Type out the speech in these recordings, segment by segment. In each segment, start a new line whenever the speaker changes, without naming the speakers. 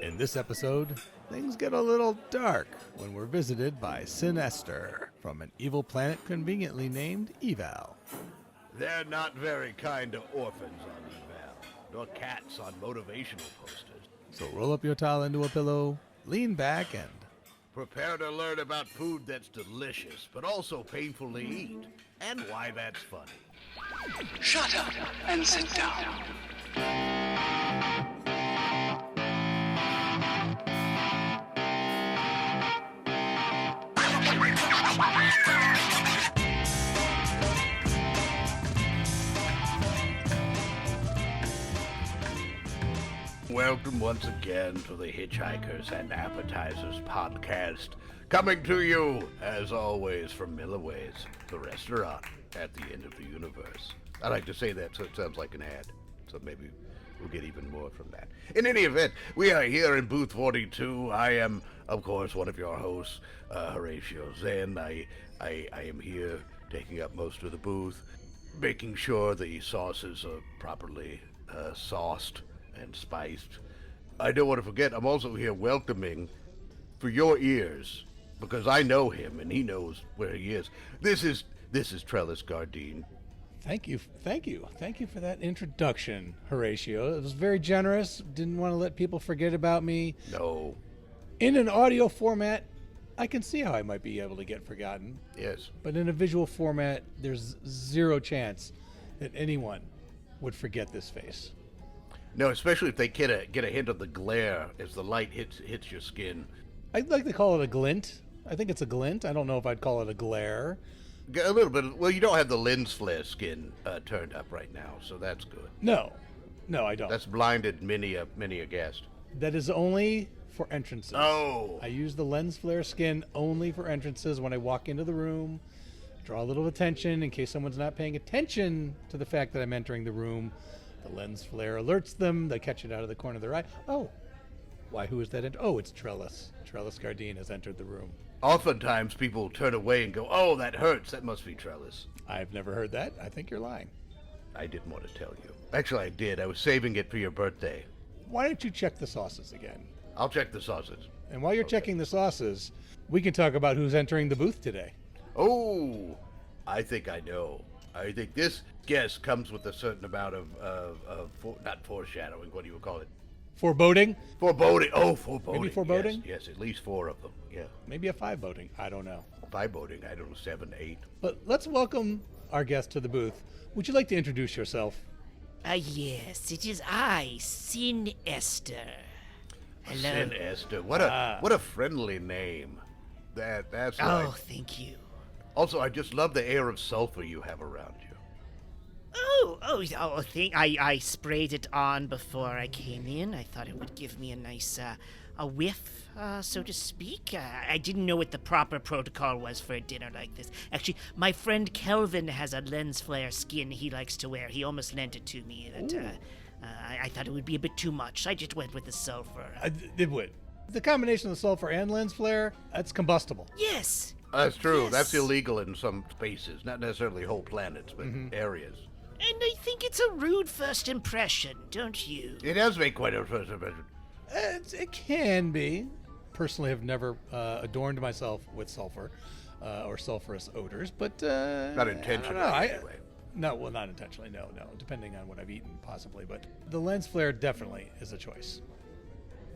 In this episode, things get a little dark when we're visited by Ester from an evil planet conveniently named Eval.
They're not very kind to orphans on Eval, nor cats on motivational posters.
So roll up your towel into a pillow, lean back, and
prepare to learn about food that's delicious, but also painful to eat, and why that's funny.
Shut up and sit down.
Welcome once again to the Hitchhikers and Appetizers podcast, coming to you, as always, from Millyways, the restaurant at the end of the universe. I like to say that so it sounds like an ad, so maybe we'll get even more from that. In any event, we are here in booth 42. I am, of course, one of your hosts, Horatio Zinn. I am here taking up most of the booth, making sure the sauces are properly sauced and spiced. I don't want to forget, I'm also here welcoming for your ears, because I know him and he knows where he is. This is Trellis Gardeen.
Thank you for that introduction, Horatio. It was very generous. Didn't want to let people forget about me.
No.
In an audio format, I can see how I might be able to get forgotten.
Yes.
But in a visual format, there's zero chance that anyone would forget this face.
No, especially if they get a hint of the glare as the light hits your skin.
I'd like to call it a glint. I think it's a glint. I don't know if I'd call it a glare.
A little bit. Well, you don't have the lens flare skin turned up right now, so that's good.
No, I don't.
That's blinded many a guest.
That is only for entrances.
Oh.
I use the lens flare skin only for entrances when I walk into the room. Draw a little attention in case someone's not paying attention to the fact that I'm entering the room. The lens flare alerts them. They catch it out of the corner of their eye. Oh, why, who is that? Oh, it's Trellis. Trellis Gardeen has entered the room.
Oftentimes people turn away and go, "Oh, that hurts. That must be Trellis."
I've never heard that. I think you're lying.
I didn't want to tell you. Actually, I did. I was saving it for your birthday.
Why don't you check the sauces again?
I'll check the sauces.
And while you're checking the sauces, we can talk about who's entering the booth today.
Oh, I think I know. I think this guest comes with a certain amount of not foreshadowing, what do you call it?
Foreboding?
Foreboding. Oh, foreboding.
Maybe foreboding?
Yes, at least 4 of them, yeah.
Maybe a 5-boding. I don't know.
5-boding, I don't know, 7, 8.
But let's welcome our guest to the booth. Would you like to introduce yourself?
Yes, it is I, Zinn Ester. Hello.
Zinn Ester. What a friendly name. That's right.
Oh, thank you.
Also, I just love the air of sulfur you have around you.
I sprayed it on before I came in. I thought it would give me a nice, a whiff, so to speak. I didn't know what the proper protocol was for a dinner like this. Actually, my friend Kelvin has a lens flare skin he likes to wear. He almost lent it to me. I thought it would be a bit too much. I just went with the sulfur.
It would. The combination of sulfur and lens flare, that's combustible.
Yes.
That's true.
Yes.
That's illegal in some spaces. Not necessarily whole planets, but areas.
And I think it's a rude first impression, don't you?
It does make quite a first impression.
It can be. Personally, have never adorned myself with sulfur or sulfurous odors, but
Not intentionally, anyway.
No, well, not intentionally. No. Depending on what I've eaten, possibly. But the lens flare definitely is a choice.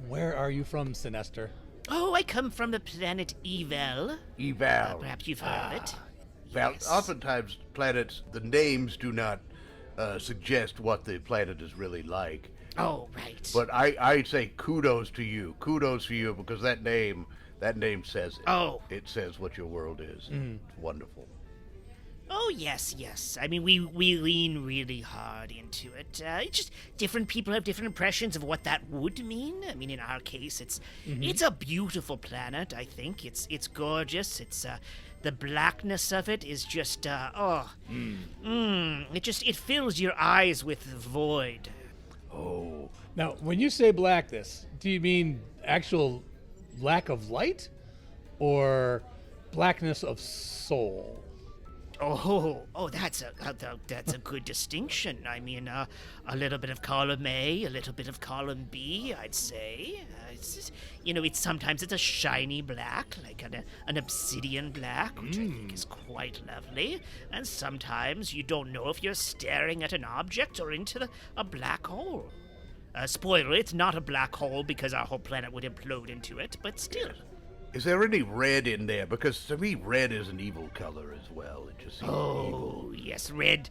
Where are you from, Ester?
Oh, I come from the planet Eval.
Eval.
Perhaps you've heard of it.
Val.
Yes.
Oftentimes, planets, the names do not suggest what the planet is really like.
Oh, right.
But I say kudos to you. Kudos to you, because that name says it.
Oh.
It says what your world is. It's wonderful.
Oh, yes. I mean, we lean really hard into it. It's just different people have different impressions of what that would mean. I mean, in our case, it's a beautiful planet, I think. It's gorgeous. It's the blackness of it is just it fills your eyes with void.
Oh.
Now, when you say blackness, do you mean actual lack of light or blackness of soul?
That's a good distinction. I mean, a little bit of column A, a little bit of column B, I'd say. Sometimes it's a shiny black, like an obsidian black, which I think is quite lovely. And sometimes you don't know if you're staring at an object or into a black hole. Spoiler, it's not a black hole because our whole planet would implode into it, but still.
Is there any red in there? Because to me, red is an evil color as well. It just seems evil.
Yes, red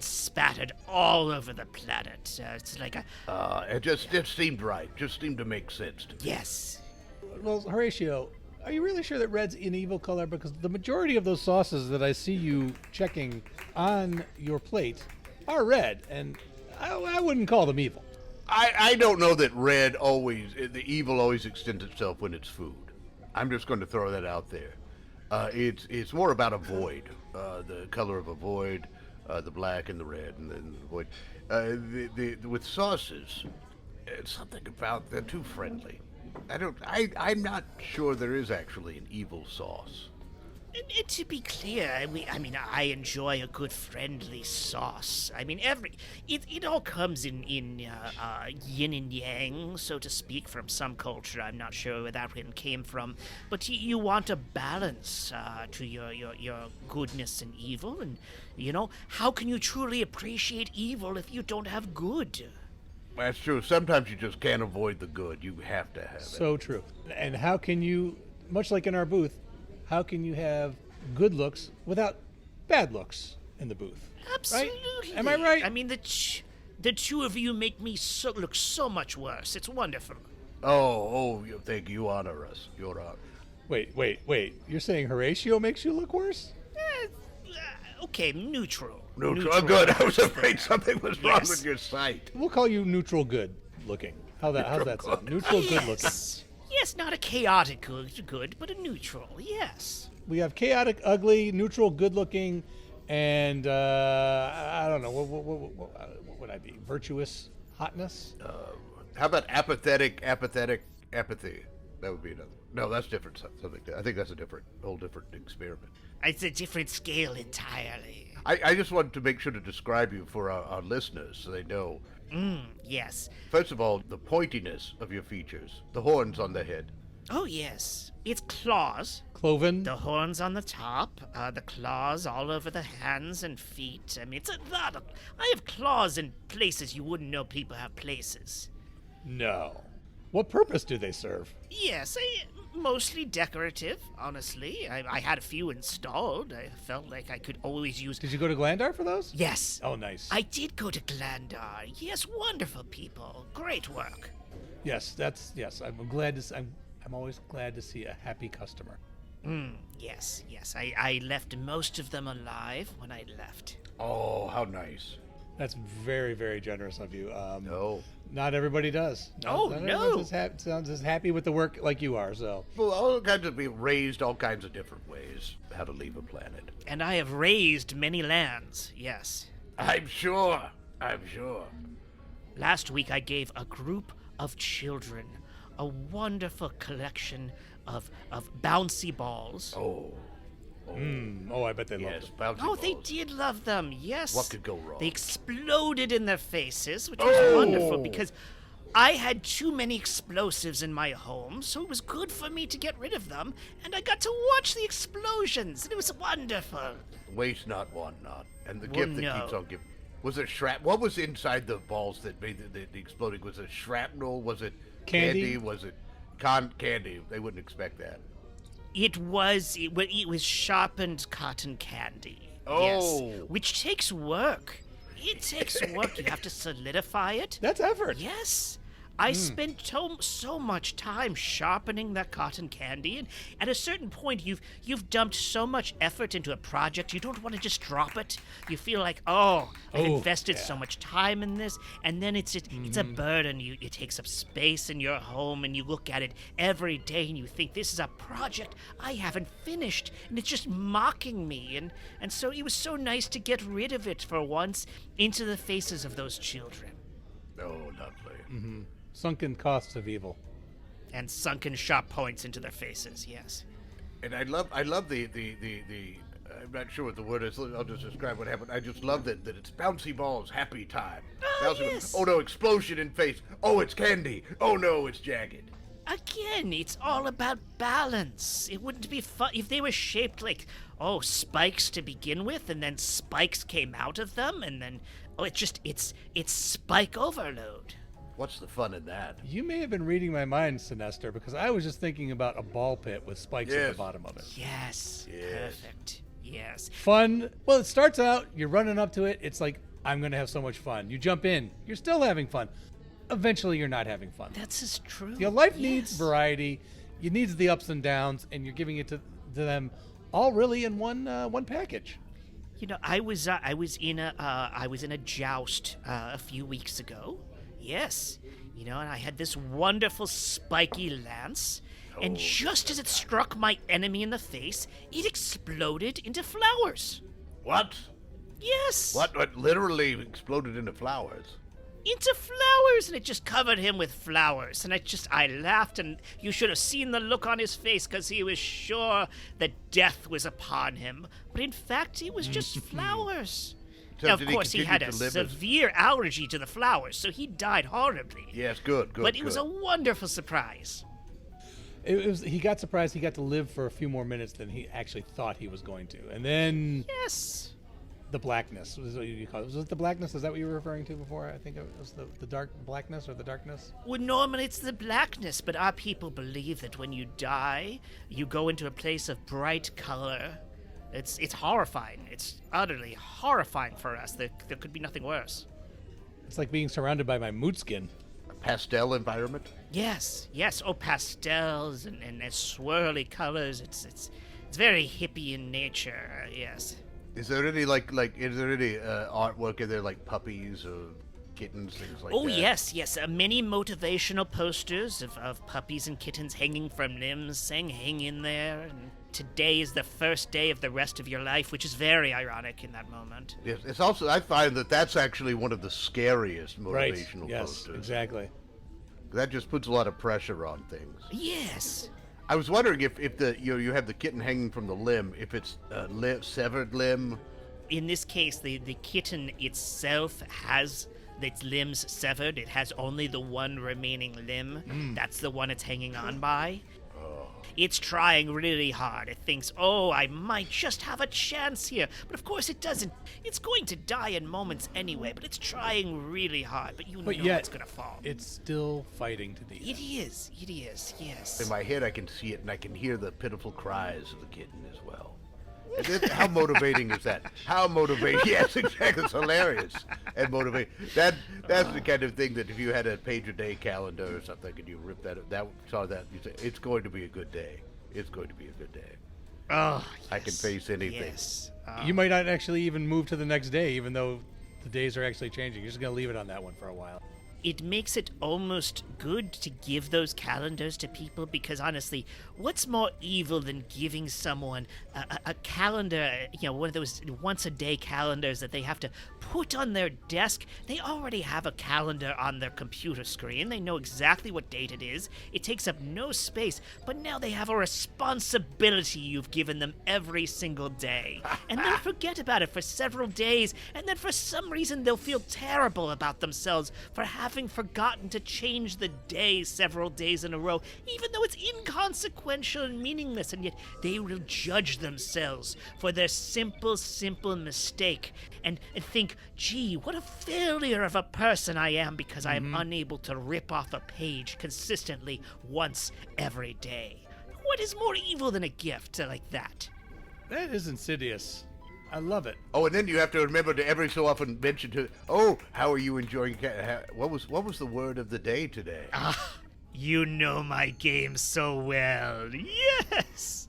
spattered all over the planet. It's like
it just seemed right. Just seemed to make sense to me.
Yes.
Well, Horatio, are you really sure that red's an evil color? Because the majority of those sauces that I see you checking on your plate are red, and I wouldn't call them evil.
I don't know that the evil always extends itself when it's food. I'm just going to throw that out there. It's more about a void, the color of a void, the black and the red, and then the void. With sauces, it's something about they're too friendly. I'm not sure there is actually an evil sauce.
And to be clear, I enjoy a good friendly sauce. I mean, it all comes in yin and yang, so to speak, from some culture. I'm not sure where that one came from, but you want a balance to your goodness and evil, and how can you truly appreciate evil if you don't have good?
That's true. Sometimes you just can't avoid the good. You have to have it.
So true. And how can you, much like in our booth, how can you have good looks without bad looks in the booth?
Absolutely.
Right? Am I right?
I mean, the two of you make me look so much worse. It's wonderful.
You think you honor us. You're on.
Wait. You're saying Horatio makes you look worse?
Okay, neutral.
Neutral. Oh, good. I was afraid something was wrong with your sight.
We'll call you neutral good looking. How's that sound? Neutral good looking.
Yes, not a chaotic good, but a neutral, yes.
We have chaotic, ugly, neutral, good-looking, and I don't know, what would I be? Virtuous hotness?
How about apathy? That would be another. No, that's different. Something. I think that's whole different experiment.
It's a different scale entirely.
I just wanted to make sure to describe you for our listeners so they know.
Yes.
First of all, the pointiness of your features, the horns on the head.
Oh, yes. It's claws.
Cloven.
The horns on the top, the claws all over the hands and feet. I mean, it's a lot of... I have claws in places you wouldn't know people have places.
No. What purpose do they serve?
Yes, mostly decorative, honestly. I had a few installed. I felt like I could always use...
Did you go to Glandar for those?
Yes.
Oh, nice.
I did go to Glandar. Yes, wonderful people. Great work.
Yes. I'm always glad to see a happy customer.
Yes. I left most of them alive when I left.
Oh, how nice.
That's very, very generous of you.
No.
Not everybody does.
No.
Everyone's sounds as happy with the work like you are, so.
Well, all kinds of people raised all kinds of different ways how to leave a planet.
And I have raised many lands, yes.
I'm sure.
Last week I gave a group of children a wonderful collection of bouncy balls.
Oh,
I bet they loved them.
Bouncy
Oh,
balls.
they did love them, yes.
What could go wrong?
They exploded in their faces, which was wonderful because I had too many explosives in my home, so it was good for me to get rid of them, and I got to watch the explosions, and it was wonderful.
Waste not, want not. And the gift that keeps on giving. Was it what was inside the balls that made the exploding? Was it shrapnel? Was it candy? Was it candy? They wouldn't expect that.
It was sharpened cotton candy.
Oh.
Yes, which takes work. It takes work. You have to solidify it.
That's effort.
Yes. I spent so much time sharpening that cotton candy, and at a certain point, you've dumped so much effort into a project, you don't want to just drop it. You feel like, I've invested so much time in this, and then it's a burden. It takes up space in your home, and you look at it every day, and you think, this is a project I haven't finished, and it's just mocking me. And so it was so nice to get rid of it for once into the faces of those children.
Oh, lovely.
Mm-hmm. Sunken costs of evil.
And sunken sharp points into their faces, yes.
And I love the I'm not sure what the word is. I'll just describe what happened. I just love that it's bouncy balls, happy time.
Yes.
Oh no, explosion in face. Oh, it's candy. Oh no, it's jagged.
Again, it's all about balance. It wouldn't be fun if they were shaped like, spikes to begin with, and then spikes came out of them, and then, it's spike overload.
What's the fun in that?
You may have been reading my mind, Sinester, because I was just thinking about a ball pit with spikes at the bottom of it.
Yes. Perfect. Yes.
Fun. Well, it starts out, you're running up to it. It's like, I'm going to have so much fun. You jump in. You're still having fun. Eventually, you're not having fun.
That's as true.
Your life needs variety. It needs the ups and downs, and you're giving it to them all really in one package.
You know, I was in a joust a few weeks ago. Yes. You know, and I had this wonderful spiky lance, and just as it struck my enemy in the face, it exploded into flowers.
What?
Yes.
What literally exploded into flowers?
Into flowers, and it just covered him with flowers. And I laughed, and you should have seen the look on his face, because he was sure that death was upon him. But in fact, it was just flowers.
So
Now, of
did
course, he had a
continue to live
severe allergy to the flowers, so he died horribly.
Yes, good.
But it was a wonderful surprise.
He got surprised he got to live for a few more minutes than he actually thought he was going to. And then
Yes.
the blackness was what you call it. Was it the blackness? Is that what you were referring to before? I think it was the dark blackness or the darkness.
Well, normally it's the blackness, but our people believe that when you die, you go into a place of bright color. It's horrifying. It's utterly horrifying for us. There could be nothing worse.
It's like being surrounded by my moot skin.
A pastel environment?
Yes. Oh, pastels and swirly colors. It's very hippie in nature. Yes.
Is there any is there any artwork in there like puppies or kittens, things like that?
Oh, yes. Many motivational posters of puppies and kittens hanging from limbs, saying "hang in there." And today is the first day of the rest of your life, which is very ironic in that moment.
Yes, it's also, I find that's actually one of the scariest motivational
Right. Yes,
posters.
exactly.
That just puts a lot of pressure on things.
Yes.
I was wondering if you have the kitten hanging from the limb, if it's a severed limb.
In this case, the kitten itself has its limbs severed. It has only the one remaining limb. That's the one it's hanging on by. It's trying really hard. It thinks, I might just have a chance here. But of course it doesn't. It's going to die in moments anyway, but it's trying really hard. But know
yet,
it's going to fall.
It's still fighting to the end.
It is, yes.
In my head, I can see it, and I can hear the pitiful cries of the kitten as well. How motivating is that? How motivating? Yes, exactly. It's hilarious and motivating. That's the kind of thing that if you had a page-a-day calendar or something, and you rip that you say, it's going to be a good day. It's going to be a good day.
Oh, yes.
I can face anything.
Yes.
You might not actually even move to the next day, even though the days are actually changing. You're just going to leave it on that one for a while.
It makes it almost good to give those calendars to people, because honestly, what's more evil than giving someone a calendar, one of those once-a-day calendars that they have to put on their desk? They already have a calendar on their computer screen. They know exactly what date it is. It takes up no space, but now they have a responsibility you've given them every single day. And they'll forget about it for several days, and then for some reason they'll feel terrible about themselves for having forgotten to change the day several days in a row, even though it's inconsequential and meaningless, and yet they will judge themselves for their simple mistake and think, gee, what a failure of a person I am because I am unable to rip off a page consistently once every day. What is more evil than a gift like that?
That is insidious. I love it.
Oh, and then you have to remember to every so often mention how are you enjoying? What was the word of the day today?
You know my game so well. Yes!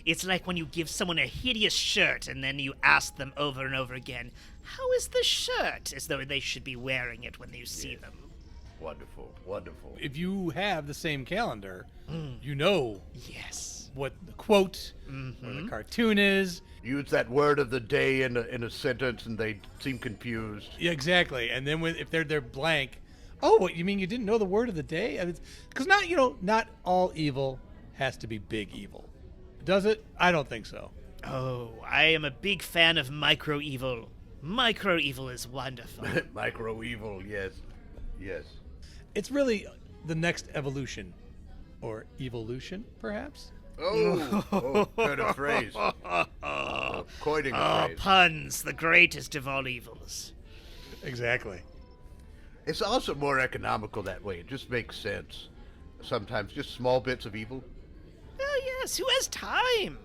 It's like when you give someone a hideous shirt and then you ask them over and over again, how is the shirt? As though they should be wearing it when you see them.
Wonderful.
If you have the same calendar, you know
Yes.
what the quote or the cartoon is.
Use that word of the day in a sentence, and they seem confused.
Yeah, exactly. And then if they're blank, what, you mean you didn't know the word of the day? Because not all evil has to be big evil. Does it? I don't think so.
Oh, I am a big fan of micro-evil. Micro-evil is wonderful.
Micro evil, yes. Yes.
It's really the next evolution. Or evolution, perhaps?
Heard a phrase. Coining a phrase.
Puns, the greatest of all evils.
Exactly.
It's also more economical that way. It just makes sense. Sometimes just small bits of evil.
Oh, yes, who has time?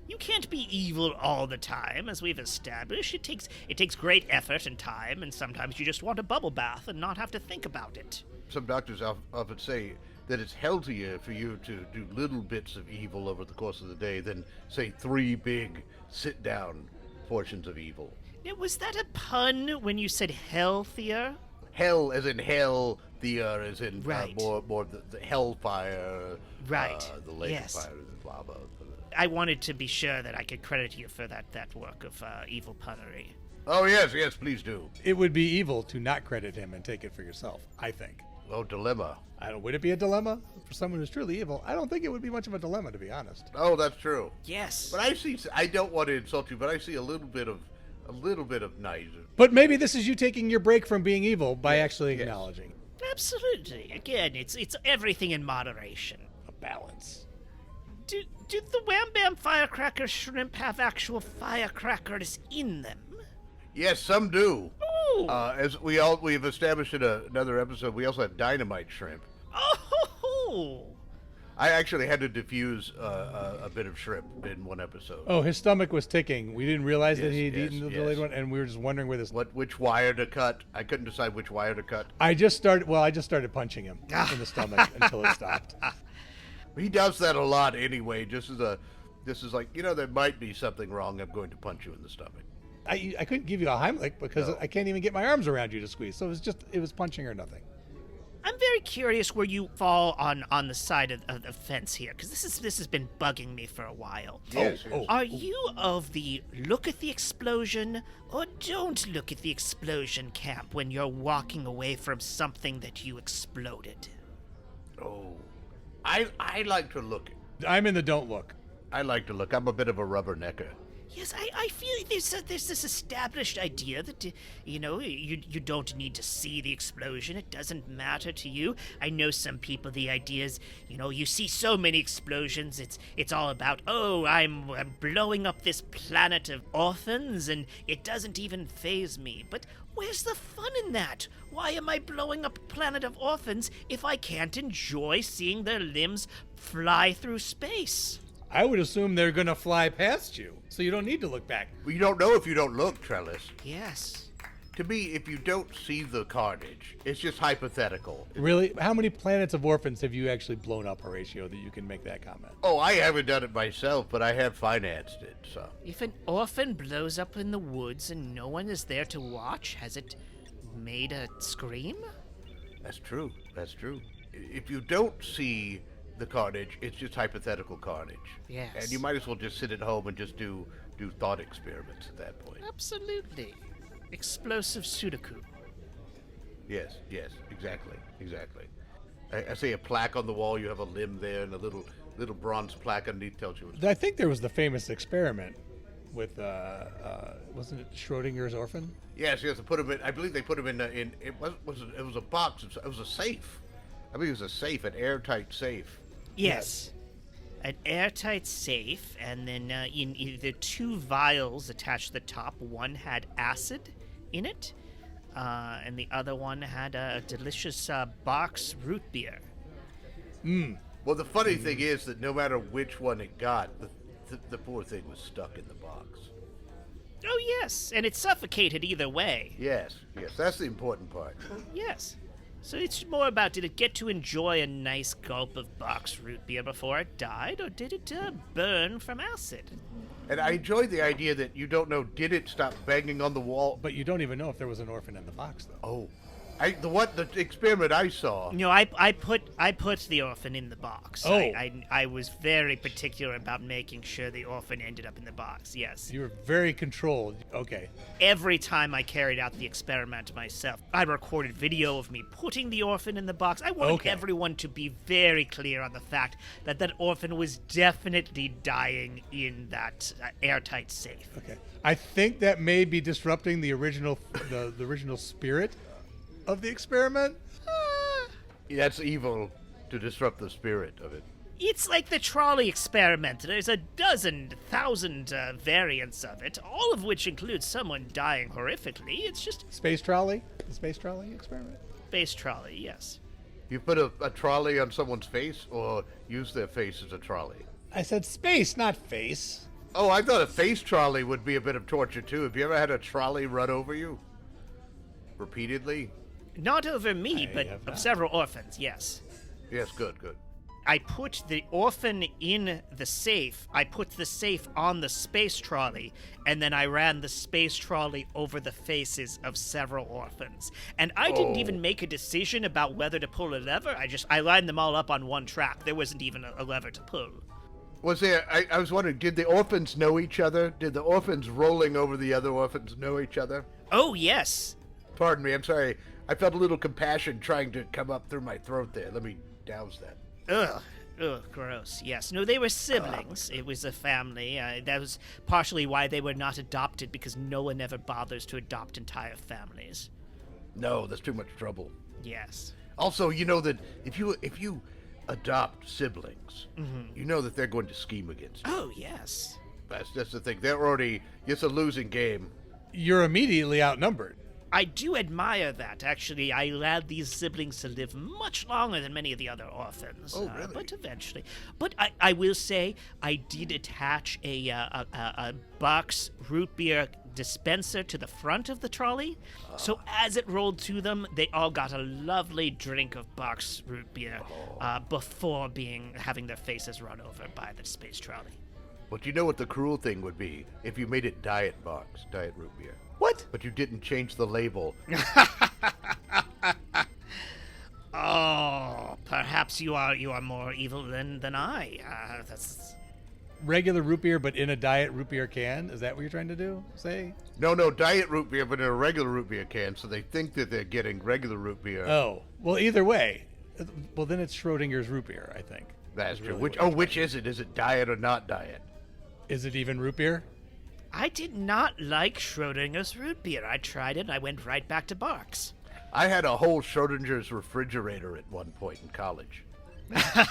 You can't be evil all the time, as we've established. It takes great effort and time, and sometimes you just want a bubble bath and not have to think about it.
Some doctors often say that it's healthier for you to do little bits of evil over the course of the day than, say, 3 big sit-down portions of evil.
Now, was that a pun when you said healthier?
Hell as in hell, the as in
Right.
more the hellfire,
Right.
the lake
Yes.
of fire, the lava.
I wanted to be sure that I could credit you for that work of evil punnery.
Oh yes, please do.
It would be evil to not credit him and take it for yourself, I think.
Oh, dilemma.
Would it be a dilemma for someone who's truly evil? I don't think it would be much of a dilemma, to be honest.
Oh, that's true.
Yes.
But I don't want to insult you, but I see a little bit of nice.
But maybe this is you taking your break from being evil by actually acknowledging
Absolutely. Again, it's everything in moderation.
a balance.
Do the Wham Bam Firecracker shrimp have actual firecrackers in them?
Yes, some do.
Ooh.
As we've established in another episode, we also have dynamite shrimp.
Oh.
I actually had to diffuse a bit of shrimp in one episode.
Oh, his stomach was ticking. We didn't realize that
Yes,
he'd
yes,
eaten the
yes.
delayed one, and we were just wondering where this...
Which wire to cut? I couldn't decide which wire to cut.
I just started punching him in the stomach until it stopped.
He does that a lot anyway. This is like, there might be something wrong. I'm going to punch you in the stomach.
I couldn't give you a Heimlich because
No.
I can't even get my arms around you to squeeze. So it was punching or nothing.
I'm very curious where you fall on the side of the fence here, because this has been bugging me for a while.
Yes.
Are you of the look at the explosion or don't look at the explosion camp when you're walking away from something that you exploded?
Oh. I like to look.
I'm in the don't look.
I like to look. I'm a bit of a rubbernecker.
Yes, I feel there's this established idea that, you don't need to see the explosion. It doesn't matter to you. I know some people, the idea is, you see so many explosions, it's all about, I'm blowing up this planet of orphans, and it doesn't even faze me. But where's the fun in that? Why am I blowing up a planet of orphans if I can't enjoy seeing their limbs fly through space?
I would assume they're going to fly past you, so you don't need to look back.
Well, you don't know if you don't look, Trellis.
Yes.
To me, if you don't see the carnage, it's just hypothetical.
Really? How many planets of orphans have you actually blown up, Horatio, that you can make that comment?
Oh, I haven't done it myself, but I have financed it, so.
If an orphan blows up in the woods and no one is there to watch, has it made a scream?
That's true. That's true. If you don't see the carnage, it's just hypothetical carnage.
Yes.
And you might as well just sit at home and just do thought experiments at that point.
Absolutely. Explosive Sudoku.
Yes, exactly. I see a plaque on the wall, you have a limb there, and a little bronze plaque underneath tells you
I think there was the famous experiment with, wasn't it Schrodinger's orphan?
Yes, they put him in, I believe they put him in it was a box, it was a safe. I believe it was a safe, an airtight safe.
Yes. An airtight safe, and then in either 2 vials attached to the top. One had acid in it, and the other one had a delicious box root beer.
Well, the funny thing is that no matter which one it got, the poor thing was stuck in the box.
Oh, yes, and it suffocated either way.
Yes, that's the important part.
Yes. So it's more about, did it get to enjoy a nice gulp of box root beer before it died, or did it burn from acid?
And I enjoyed the idea that you don't know, did it stop banging on the wall?
But you don't even know if there was an orphan in the box, though.
Oh, The experiment I saw.
No, I put the orphan in the box.
Oh.
I was very particular about making sure the orphan ended up in the box. Yes.
You were very controlled. Okay.
Every time I carried out the experiment myself, I recorded video of me putting the orphan in the box. I wanted everyone to be very clear on the fact that that orphan was definitely dying in that airtight safe.
Okay. I think that may be disrupting the original the original spirit of the experiment.
That's evil to disrupt the spirit of it.
It's like the trolley experiment. There's a dozen, thousand variants of it, all of which include someone dying horrifically. It's just
Space trolley? The space trolley experiment?
space trolley, yes.
You put a trolley on someone's face, or use their face as a trolley?
I said space, not face.
Oh, I thought a face trolley would be a bit of torture, too. Have you ever had a trolley run over you? Repeatedly?
Not over me,
I
but
have
of
not.
several orphans, yes.
Yes, good.
I put the orphan in the safe. I put the safe on the space trolley, and then I ran the space trolley over the faces of several orphans. And I didn't even make a decision about whether to pull a lever. I lined them all up on one track. There wasn't even a lever to pull.
Was there, I was wondering, did the orphans know each other? Did the orphans rolling over the other orphans know each other?
Oh, yes.
Pardon me, I'm sorry. I felt a little compassion trying to come up through my throat there. Let me douse that.
Ugh, gross. Yes. No, they were siblings. It was a family. That was partially why they were not adopted, because no one ever bothers to adopt entire families.
No, that's too much trouble.
Yes.
Also, you know that if you adopt siblings, you know that they're going to scheme against you.
Oh, yes.
That's the thing. It's a losing game.
You're immediately outnumbered.
I do admire that. Actually, I allowed these siblings to live much longer than many of the other orphans.
Oh, really?
But eventually. But I will say, I did attach a box root beer dispenser to the front of the trolley. So as it rolled to them, they all got a lovely drink of box root beer before having their faces run over by the space trolley.
But you know what the cruel thing would be if you made it diet root beer.
What?
But you didn't change the label.
Oh, perhaps you are more evil than I. That's
Regular root beer, but in a diet root beer can? Is that what you're trying to do? Say?
No, diet root beer, but in a regular root beer can, so they think that they're getting regular root beer.
Oh. Well, either way. Well, then it's Schrodinger's root beer, I think.
That's true.
Really
Which is it? Is it diet or not diet?
Is it even root beer?
I did not like Schrodinger's root beer. I tried it, and I went right back to Barks.
I had a whole Schrodinger's refrigerator at one point in college. Well,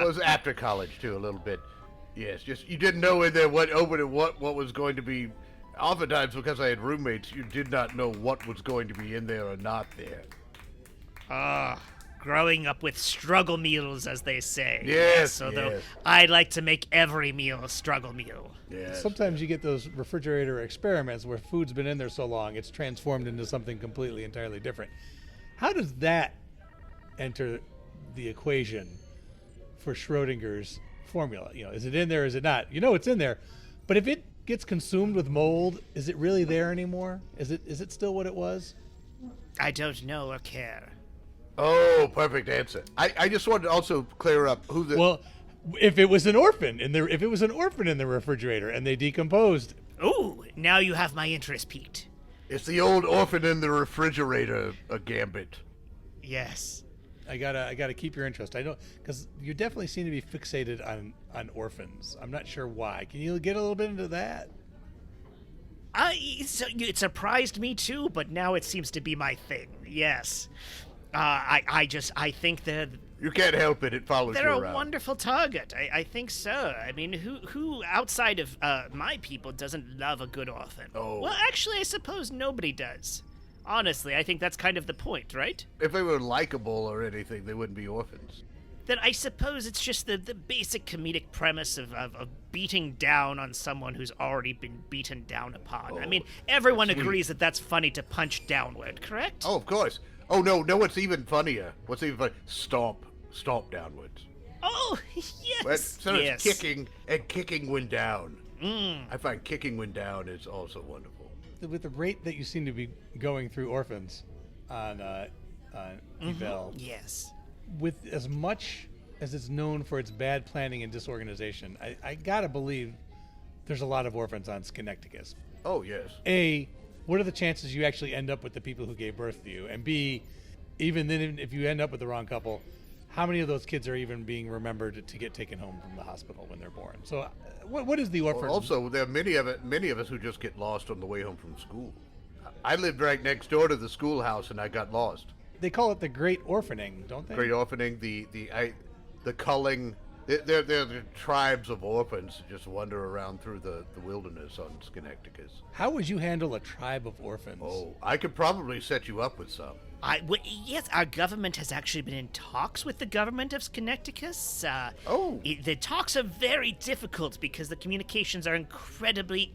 it was after college, too, a little bit. Yes, just you didn't know in there what was going to be. Oftentimes, because I had roommates, you did not know what was going to be in there or not there.
Growing up with struggle meals, as they say.
Yes,
Although
yes.
I like to make every meal a struggle meal.
Yes.
Sometimes you get those refrigerator experiments where food's been in there so long it's transformed into something completely entirely different. How does that enter the equation for Schrodinger's formula? You know, is it in there? Is it not? You know it's in there, but if it gets consumed with mold, is it really there anymore? Is it still what it was?
I don't know or care.
Oh, perfect answer. I just wanted to also clear up who the.
Well, if it was an orphan in the refrigerator and they decomposed.
Ooh, now you have my interest piqued.
It's the old orphan in the refrigerator gambit.
Yes.
I gotta keep your interest. I know, because you definitely seem to be fixated on orphans. I'm not sure why. Can you get a little bit into that?
It surprised me too, but now it seems to be my thing. Yes. I think
You can't help it. It follows you
they're
around.
a wonderful target. I think so. I mean, who outside of my people doesn't love a good orphan?
Oh.
Well, actually, I suppose nobody does. Honestly, I think that's kind of the point, right?
If they were likable or anything, they wouldn't be orphans.
Then I suppose it's just the basic comedic premise of beating down on someone who's already been beaten down upon. I mean, everyone
sweet.
agrees that that's funny to punch downward, correct?
Oh, of course. Oh, no, what's even funnier? What's even funny? Stomp downwards.
Oh, yes.
But instead of
yes.
kicking when down. I find kicking when down is also wonderful.
With the rate that you seem to be going through orphans, on Eval.
Yes.
With as much as it's known for its bad planning and disorganization, I gotta believe there's a lot of orphans on Schenectady.
Oh, yes.
A, what are the chances you actually end up with the people who gave birth to you? And B, even then, if you end up with the wrong couple, how many of those kids are even being remembered to get taken home from the hospital when they're born? So, what is the orphan?
Well, also, there are many of us who just get lost on the way home from school. I lived right next door to the schoolhouse, and I got lost.
They call it the Great Orphaning, don't they?
Great orphaning, the culling. There are tribes of orphans that just wander around through the wilderness on Schenectady.
How would you handle a tribe of orphans?
Oh, I could probably set you up with some.
Yes, our government has actually been in talks with the government of Schenectady. The talks are very difficult because the communications are incredibly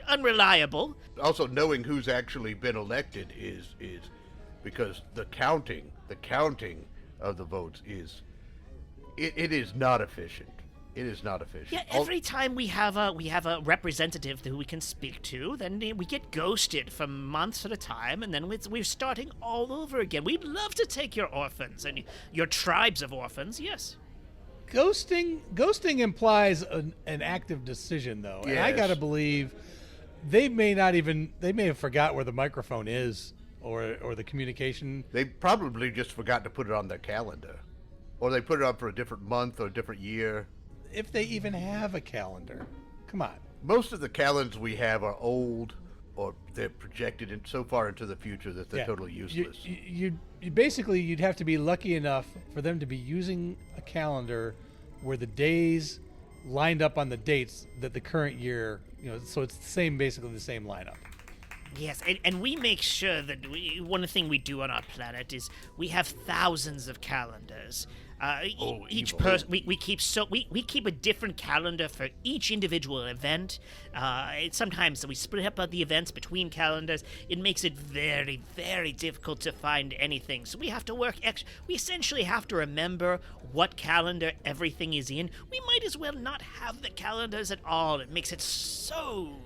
unreliable.
Also, knowing who's actually been elected is because the counting of the votes is it is not efficient. It is not efficient.
Yeah, every time we have a representative who we can speak to, then we get ghosted for months at a time, and then we're starting all over again. We'd love to take your orphans and your tribes of orphans, yes.
Ghosting implies an active decision, though.
Yes.
And I gotta believe they may have forgot where the microphone is or the communication.
They probably just forgot to put it on their calendar. Or they put it up for a different month or a different year.
If they even have a calendar. Come on.
Most of the calendars we have are old, or they're projected so far into the future that they're totally useless.
You basically, you'd have to be lucky enough for them to be using a calendar where the days lined up on the dates that the current year, so it's basically the same lineup.
Yes, and we make sure that one thing we do on our planet is we have thousands of calendars. Each person we keep a different calendar for each individual event. Sometimes we split up the events between calendars. It makes it very, very difficult to find anything. So we have to work we essentially have to remember what calendar everything is in. We might as well not have the calendars at all. It makes it so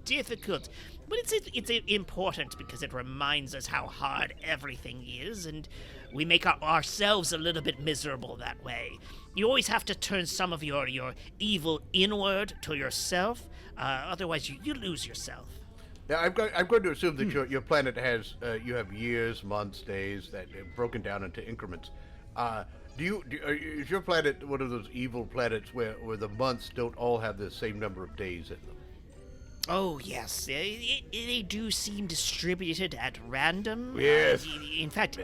difficult. But it's important because it reminds us how hard everything is, and we make ourselves a little bit miserable that way. You always have to turn some of your evil inward to yourself, otherwise you lose yourself.
Now, I'm going to assume that your planet has you have years, months, days that are broken down into increments. Is your planet one of those evil planets where the months don't all have the same number of days in them?
Oh, yes. They do seem distributed at random.
Yes.
In fact,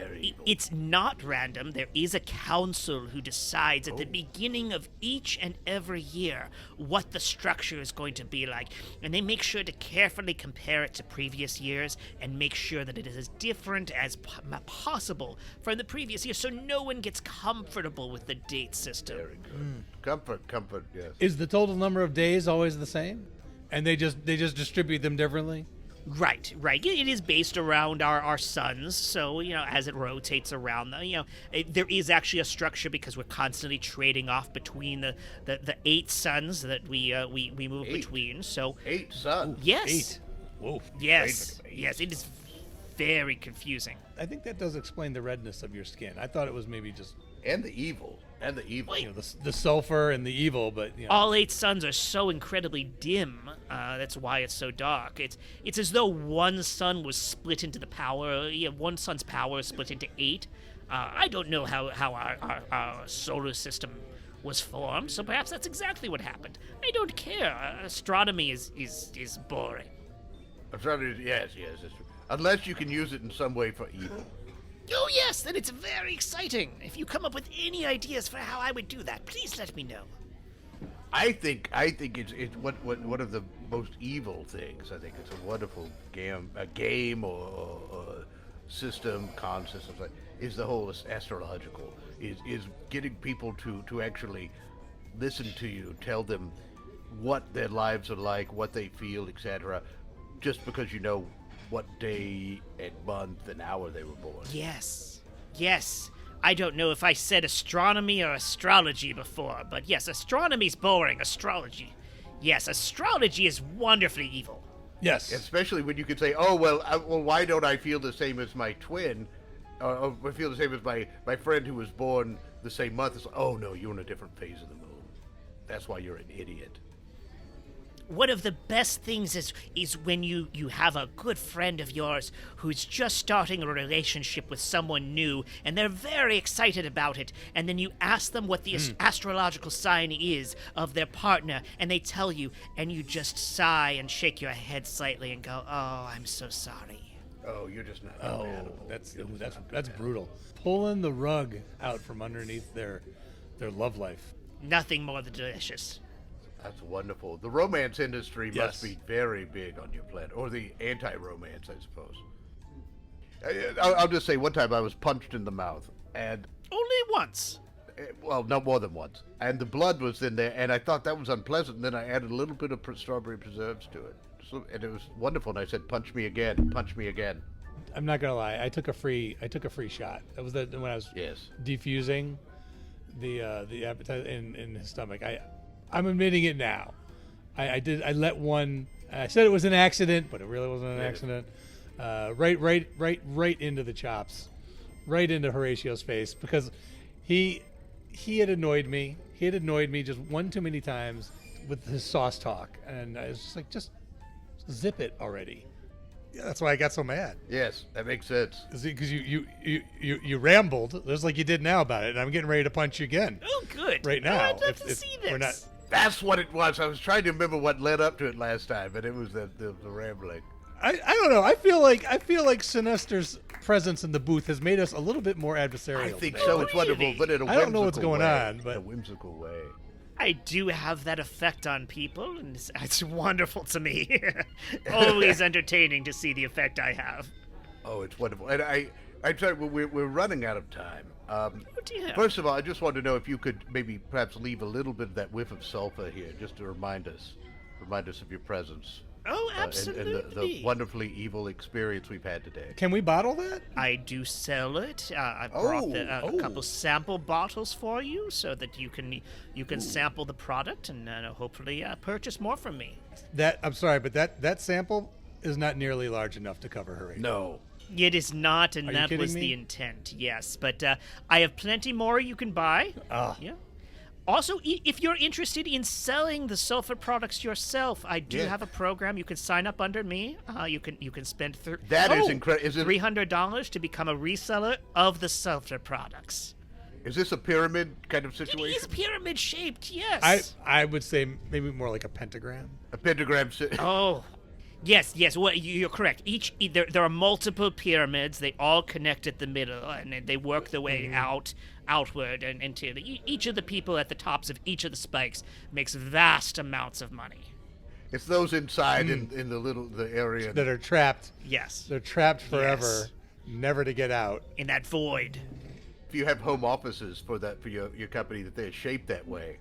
it's not random. There is a council who decides at the beginning of each and every year what the structure is going to be like. And they make sure to carefully compare it to previous years and make sure that it is as different as possible from the previous year so no one gets comfortable with the date system.
Very good. Comfort, yes.
Is the total number of days always the same? And they just distribute them differently?
Right. It is based around our suns, so, as it rotates around, there is actually a structure because we're constantly trading off between the 8 suns that we move between, so...
8 suns?
Yes.
8. Whoa.
Yes, it is very confusing.
I think that does explain the redness of your skin. I thought it was maybe just...
And the evil.
The sulfur and the evil, but...
All 8 suns are so incredibly dim, that's why it's so dark. It's as though one sun was split into the power, one sun's power is split into 8. I don't know how our solar system was formed, so perhaps that's exactly what happened. I don't care. Astronomy is boring.
Astronomy, yes, it's true. Unless you can use it in some way for evil.
Oh yes, then it's very exciting. If you come up with any ideas for how I would do that, please let me know.
I think it's one of the most evil things. I think it's a wonderful game or system, systems like is the whole astrological is getting people to actually listen to you, tell them what their lives are like, what they feel, etc. Just because you know what day and month and hour they were born.
Yes. I don't know if I said astronomy or astrology before, but yes, astronomy's boring. Astrology. Yes, astrology is wonderfully evil.
Yes.
Especially when you could say, oh, well, why don't I feel the same as my twin? Or I feel the same as my friend who was born the same month. It's like, oh, no, you're in a different phase of the moon. That's why you're an idiot.
One of the best things is when you have a good friend of yours who's just starting a relationship with someone new, and they're very excited about it, and then you ask them what the astrological sign is of their partner, and they tell you, and you just sigh and shake your head slightly and go, oh, I'm so sorry.
Oh, you're just not.
Oh, that's brutal. Pulling the rug out from underneath their love life.
Nothing more than delicious.
That's wonderful. The romance industry
Yes.
must be very big on your planet, or the anti-romance, I suppose. I'll just say, one time I was punched in the mouth, and
Only once.
well, no more than once, and the blood was in there, and I thought that was unpleasant. And then I added a little bit of strawberry preserves to it, and it was wonderful. And I said, "Punch me again, punch me again."
I'm not gonna lie. I took a free shot. That was when I was
Yes.
defusing the appetite in his stomach. I'm admitting it now. I let one. I said it was an accident, but it really wasn't an accident. Right into the chops, right into Horatio's face, because he had annoyed me. He had annoyed me just one too many times with his sauce talk, and I was just like, just zip it already. Yeah, that's why I got so mad.
Yes, that makes sense.
Because you rambled just like you did now about it, and I'm getting ready to punch you again.
Oh, good.
Right now.
I'd love to see this.
We're not.
That's what it was. I was trying to remember what led up to it last time, and it was the rambling.
I don't know. I feel like Sinester's presence in the booth has made us a little bit more adversarial.
I think
today.
so. It's wonderful, but in a whimsical way.
I don't know what's going on, but
in a whimsical way.
I do have that effect on people, and it's wonderful to me. Always entertaining to see the effect I have.
Oh, it's wonderful. And I'm sorry, we're running out of time.
Oh dear.
First of all, I just wanted to know if you could maybe perhaps leave a little bit of that whiff of sulfur here, just to remind us of your presence.
Oh,
And
absolutely.
the wonderfully evil experience we've had today.
can we bottle that?
I do sell it. I brought a couple
Oh.
sample bottles for you, so that you can sample the product and hopefully purchase more from me.
I'm sorry, but that sample is not nearly large enough to cover Horatio.
No.
It is not, and
Are you
that
kidding
was
me?
the intent. Yes, but I have plenty more you can buy.
Ah.
Yeah. Also, if you're interested in selling the sulfur products yourself, I do
Yeah.
have a program. You can sign up under me. You can spend
That is incredible. Is
$300 to become a reseller of the sulfur products.
this a pyramid kind of
It
situation?
is pyramid shaped, yes.
I would say maybe more like a pentagram.
A pentagram.
Oh, yes. Well, you're correct. There are multiple pyramids. They all connect at the middle, and they work their way outward, and into each of the people at the tops of each of the spikes makes vast amounts of money.
It's those inside in the area.
That are trapped.
Yes,
They're trapped forever,
Yes.
never to get out.
in that void.
If you have home offices for your company that they're shaped that way.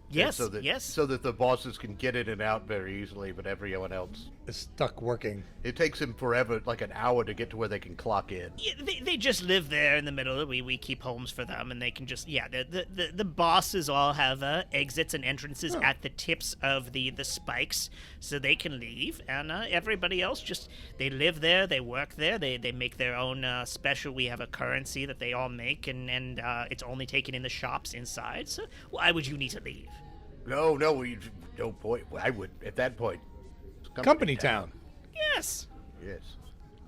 Yes,
So that,
yes.
So that the bosses can get in and out very easily, but everyone else.
Is stuck working.
It takes them forever, like an hour, to get to where they can clock in.
Yeah, they just live there in the middle. We keep homes for them, and they can just the bosses all have exits and entrances at the tips of the spikes, so they can leave, and everybody else just they live there, they work there, they make their own special. We have a currency that they all make, and it's only taken in the shops inside. So why would you need to leave?
No point. I would at that point. It's
Company town.
Yes.
Yes,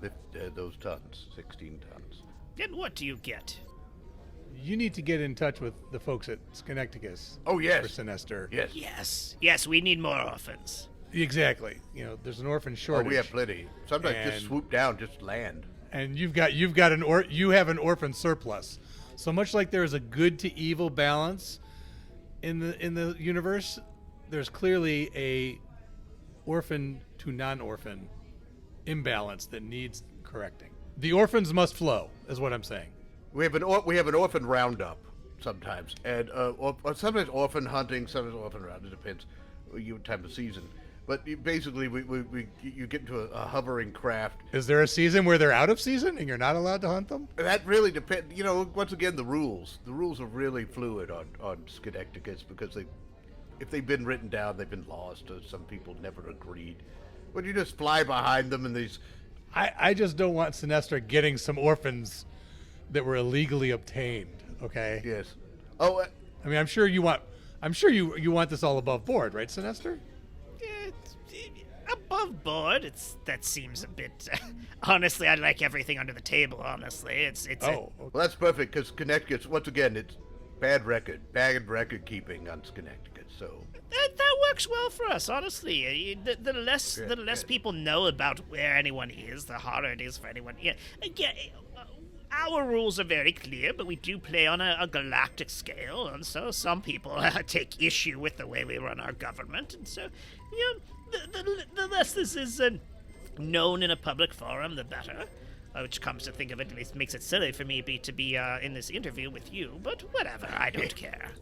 lift those tons, 16 tons.
Then what do you get?
You need to get in touch with the folks at Schenectacus.
Oh, yes.
For Sinester.
Yes.
Yes, we need more orphans.
Exactly. There's an orphan
Oh,
shortage.
we have plenty. Sometimes just
And-
swoop down, just land.
And you have an orphan surplus. So much like there is a good to evil balance in the universe, there's clearly a orphan to non-orphan imbalance that needs correcting. The orphans must flow, is what I'm saying.
We have an orphan roundup sometimes, and or sometimes orphan hunting, sometimes orphan round. It depends, time of season. But basically, you get into a hovering craft.
Is there a season where they're out of season and you're not allowed to hunt them?
That really depends. Once again, the rules are really fluid on Schenectacus, because if they've been written down, they've been lost. Or some people never agreed. Would you just fly behind them in these?
I just don't want Sinestro getting some orphans that were illegally obtained. Okay.
Yes. Oh,
I mean, I'm sure you want this all above board, right, Sinestro?
Above board, that seems a bit. Honestly, I like everything under the table. Honestly, it's.
Oh,
well, that's perfect because Connecticut's once again it's bad record keeping on Connecticut. So
that works well for us. Honestly, the less people know about where anyone is, the harder it is for anyone. Yeah, again. Our rules are very clear, but we do play on a galactic scale, and so some people take issue with the way we run our government, and so, the less this is known in a public forum, the better. Which, comes to think of it, at least makes it silly for me to be in this interview with you, but whatever, I don't care.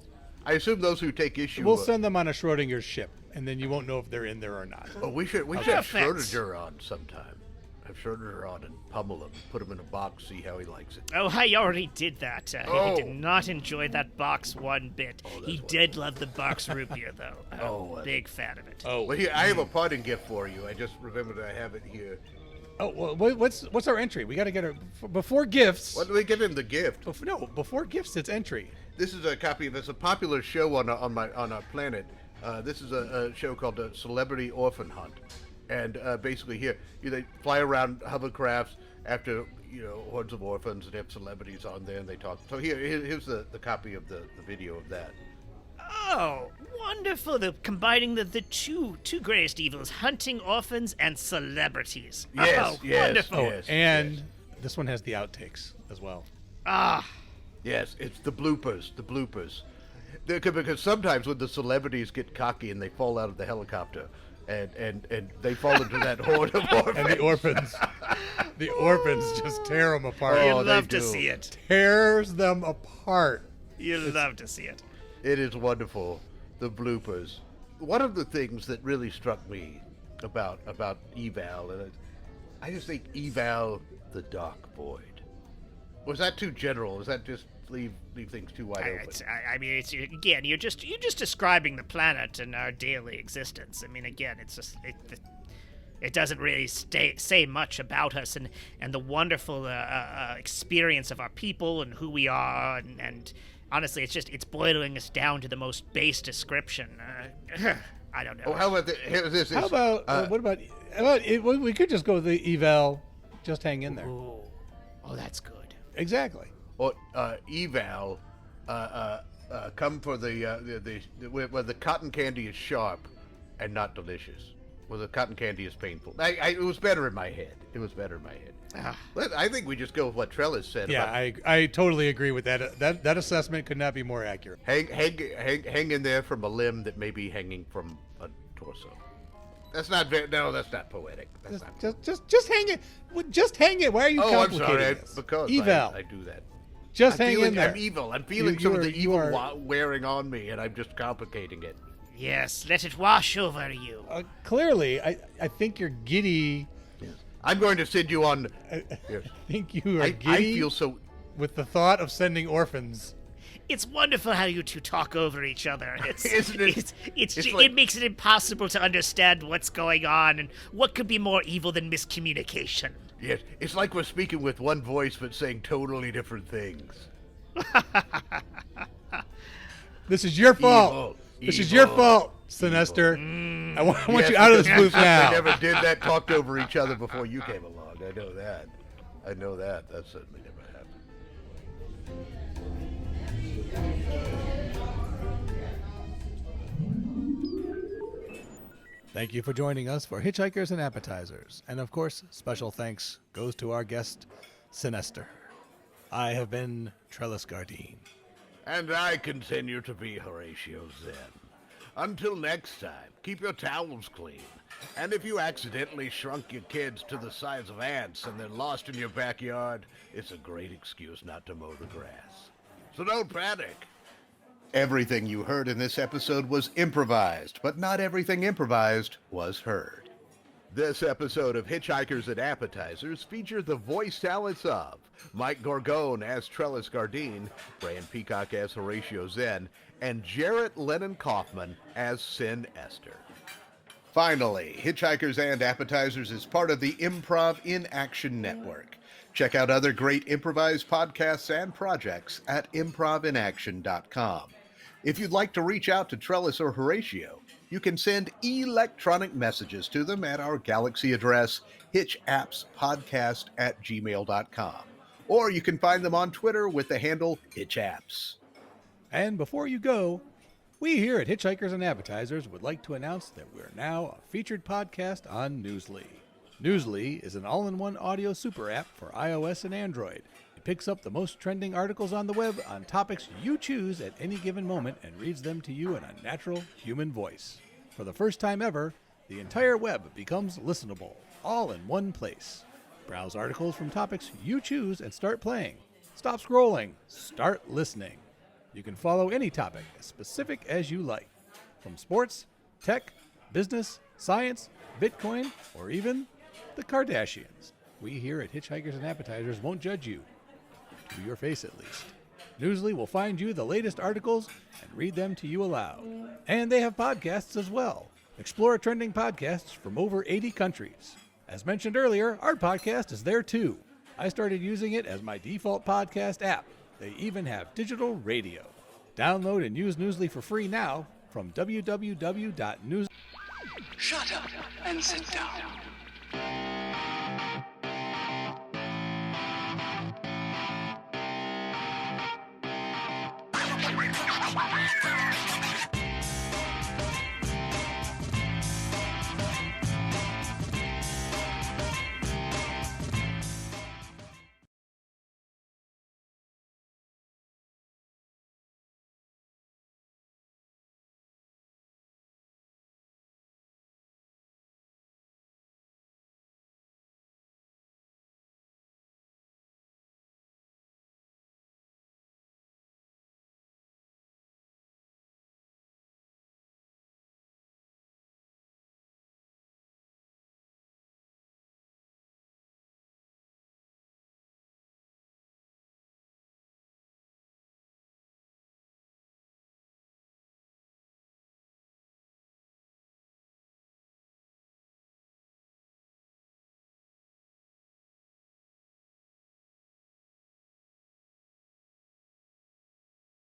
I assume those who take issue...
We'll send them on a Schrodinger's ship, and then you won't know if they're in there or not.
Oh, we should have Schrodinger on sometime. Have Schrodinger on and pummel him, put him in a box, see how he likes it.
Oh, I already did that. He did not enjoy that box one bit. He did love the box root beer, though. Big fan of it.
Oh, well, here, I have a parting gift for you. I just remembered I have it here.
Oh, well, what's our entry? We got to get her before gifts.
What do we give him the gift?
Before gifts, it's entry.
This is a copy of it's a popular show on our planet. This is a show called the Celebrity Orphan Hunt. And basically here, they fly around hovercrafts after, hordes of orphans and have celebrities on there and they talk. So here's the copy of the video of that.
Oh, wonderful. Combining the two greatest evils, hunting orphans and celebrities.
Yes,
wonderful.
And this one has the outtakes as well.
Yes, it's the bloopers. Because sometimes when the celebrities get cocky and they fall out of the helicopter, and they fall into that horde of orphans.
And the orphans just tear them apart.
You love to see it.
Tears them apart.
You love to see it.
It is wonderful, the bloopers. One of the things that really struck me about Eval, and I just think Eval, the dark void. Was that too general? Was that just leave things too wide open?
I mean, it's again, you're just describing the planet and our daily existence. I mean, again, it's just it doesn't really say much about us and the wonderful experience of our people and who we are and honestly, it's boiling us down to the most base description. I don't know.
Oh, how about this?
How about what about we could just go with the Eval, just hang in there.
Ooh. Oh, that's good.
Exactly.
Or Eval, come for where the cotton candy is sharp and not delicious. Where the cotton candy is painful. It was better in my head. I think we just go with what Trellis said.
Yeah, I totally agree with that. That assessment could not be more accurate.
Hang in there from a limb that may be hanging from a torso. That's not poetic.
Just hang it. Just hang it. Why are you complicating
I'm sorry.
this?
Because
Eval.
I do that.
Just hang in there.
I'm evil. I'm feeling some of the evil wearing on me, and I'm just complicating it.
Yes, let it wash over you.
Clearly, I think you're giddy.
Yes. I'm going to send you on.
I think you are giddy.
I feel so.
With the thought of sending orphans.
It's wonderful how you two talk over each other.
Isn't it?
It makes it impossible to understand what's going on and what could be more evil than miscommunication.
Yes, it's like we're speaking with one voice but saying totally different things.
This is your fault.
Evil.
This is your fault, Sinestro. I want you out of this booth now.
We never did that, talked over each other before you came along. I know that. That certainly never happened.
Thank you for joining us for Hitchhikers and Appetizers. And of course, special thanks goes to our guest, Sinestro. I have been Trellis Gardeen.
And I continue to be Horatio Zinn. Until next time, keep your towels clean. And if you accidentally shrunk your kids to the size of ants and they're lost in your backyard, it's a great excuse not to mow the grass. So don't panic. Everything you heard in this episode was improvised, but not everything improvised was heard. This episode of Hitchhikers and Appetizers featured the voice talents of Mike Gorgone as Trellis Gardeen, Bran Peacock as Horatio Zinn, and Jarrett Lennon Kaufman as Sin Ester. Finally, Hitchhikers and Appetizers is part of the Improv in Action Network. Check out other great improvised podcasts and projects at improvinaction.com. If you'd like to reach out to Trellis or Horatio, you can send electronic messages to them at our Galaxy address, hitchappspodcast@gmail.com. Or you can find them on Twitter with the handle hitchapps.
And before you go, we here at Hitchhikers and Appetizers would like to announce that we're now a featured podcast on Newsly. Newsly is an all-in-one audio super app for iOS and Android. It picks up the most trending articles on the web on topics you choose at any given moment and reads them to you in a natural human voice. For the first time ever, the entire web becomes listenable, all in one place. Browse articles from topics you choose and start playing. Stop scrolling, start listening. You can follow any topic as specific as you like, from sports, tech, business, science, Bitcoin, or even the Kardashians. We here at Hitchhikers and Appetizers won't judge you, to your face at least. Newsly will find you the latest articles and read them to you aloud. And they have podcasts as well. Explore trending podcasts from over 80 countries. As mentioned earlier, our podcast is there too. I started using it as my default podcast app. They even have digital radio. Download and use Newsly for free now from www.news.
Shut up and sit down.